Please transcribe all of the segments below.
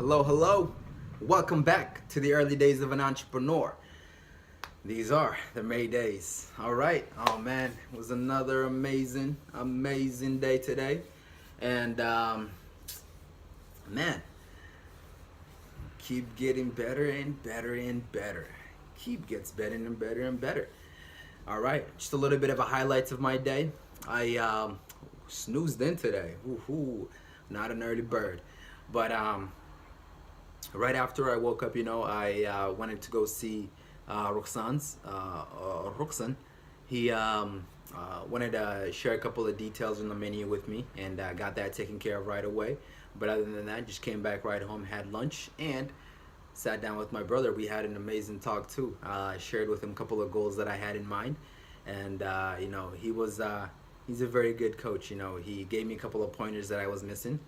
Hello, hello. Welcome back to the early days of an entrepreneur. These are the MAYDAYZ. All right. Oh man, it was another amazing day today, and man, keep getting better and better and better. Keep gets better and better and better. All right, just a little bit of a highlights of my day. I snoozed in today. Woohoo! Not an early bird, but right after I woke up, I wanted to go see Roxanne. He wanted to share a couple of details on the menu with me, and got that taken care of right away. But other than that, just came back right home, had lunch, and sat down with my brother. We had an amazing talk too. I shared with him a couple of goals that I had in mind, and he's a very good coach. He gave me a couple of pointers that I was missing,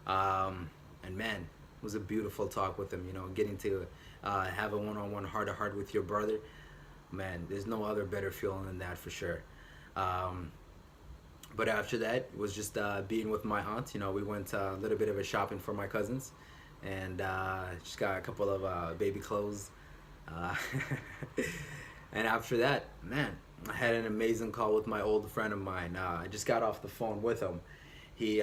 and man, it was a beautiful talk with him. Getting to have a one-on-one, heart-to-heart with your brother, man, there's no other better feeling than that for sure. But after that, it was just being with my aunt. We went a little bit of a shopping for my cousins, and just got a couple of baby clothes. Uh, and after that, man, I had an amazing call with my old friend of mine. I just got off the phone with him. He,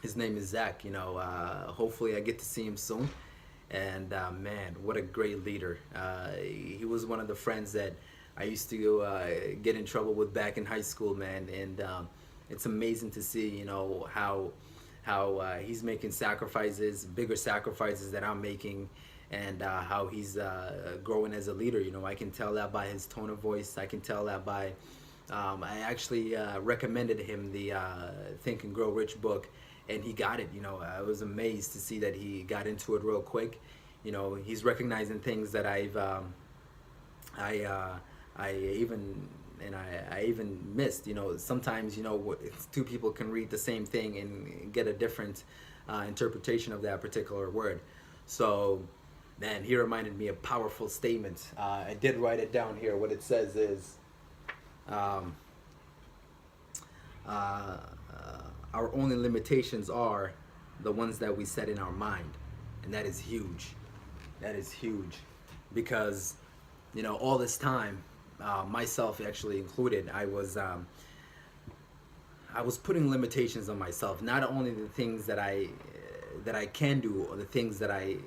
his name is Zach. Hopefully I get to see him soon. And man, what a great leader. He was one of the friends that I used to get in trouble with back in high school, man. And it's amazing to see, how he's making sacrifices, bigger sacrifices that I'm making, and how he's growing as a leader. I can tell that by his tone of voice. I can tell that by, I actually recommended him the Think and Grow Rich book, and he got it. I was amazed to see that he got into it real quick. He's recognizing things that I even missed. Sometimes two people can read the same thing and get a different interpretation of that particular word. So, man, he reminded me of powerful statement. I did write it down here. What it says is, our only limitations are the ones that we set in our mind, and that is huge. That is huge, because all this time, myself actually included, I was putting limitations on myself. Not only the things that I can do, or the things that I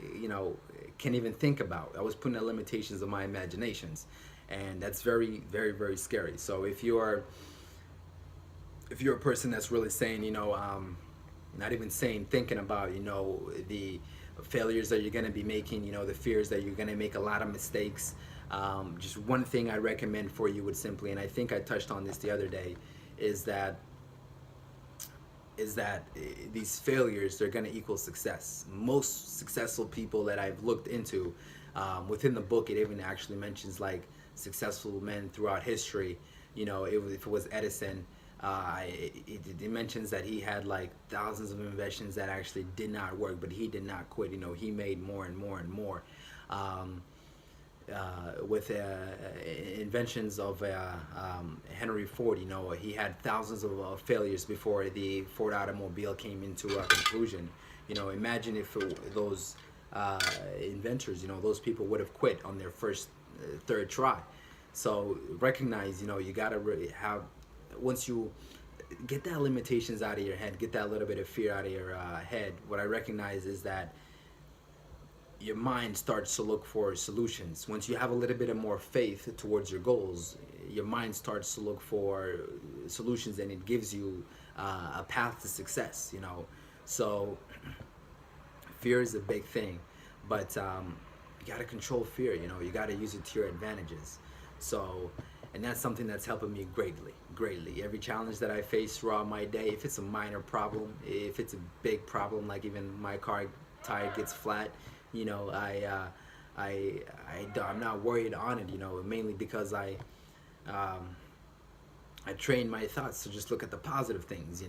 can't even think about. I was putting the limitations on my imaginations, and that's very, very, very scary. So if you're a person that's really saying, not even saying, thinking about, the failures that you're going to be making, the fears that you're going to make a lot of mistakes, just one thing I recommend for you would simply, and I think I touched on this the other day, is that these failures, they're going to equal success. Most successful people that I've looked into, within the book, it even actually mentions like successful men throughout history. If it was Edison, it mentions that he had like thousands of inventions that actually did not work, but he did not quit. He made more and more and more. With inventions of Henry Ford, he had thousands of failures before the Ford automobile came into a conclusion. Imagine if those inventors, those people would have quit on their first, third try. So recognize, you gotta really have, once you get that limitations out of your head, get that little bit of fear out of your head, what I recognize is that your mind starts to look for solutions. Once you have a little bit of more faith towards your goals, your mind starts to look for solutions, and it gives you a path to success. So fear is a big thing, but you got to control fear. You got to use it to your advantages. So, and that's something that's helping me greatly. Every challenge that I face throughout my day, if it's a minor problem, if it's a big problem, like even my car tire gets flat, I'm not worried on it, mainly because I train my thoughts to just look at the positive things.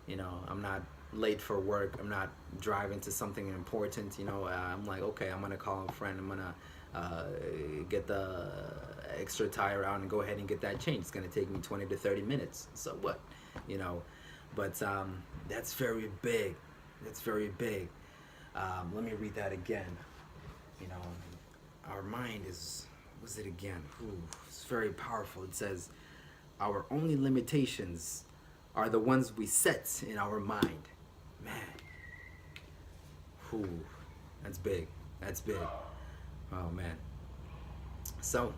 I'm not late for work, I'm not driving to something important. I'm like, okay, I'm gonna call a friend, I'm gonna get the extra tire out and go ahead and get that changed. It's gonna take me 20 to 30 minutes, so what? But that's very big. Let me read that again. You know, our mind is, what's it again? Ooh, it's very powerful. It says, our only limitations are the ones we set in our mind. Man, ooh, that's big. That's big. Oh man. So,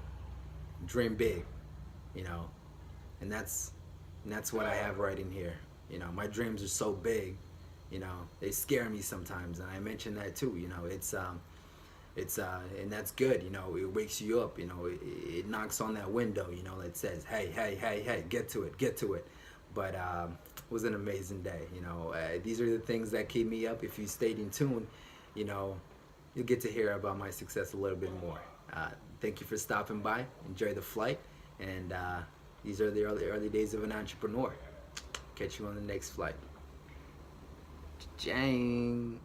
dream big, you know, and that's what I have right in here. You know, my dreams are so big, you know, they scare me sometimes, and I mentioned that too. You know, it's and that's good. You know, it wakes you up. You know, it knocks on that window. You know, that says, hey, hey, hey, hey, get to it, get to it. But it was an amazing day. You know, these are the things that keep me up. If you stayed in tune, you know, you'll get to hear about my success a little bit more. Thank you for stopping by. Enjoy the flight, and these are the early days of an entrepreneur. Catch you on the next flight. Jang.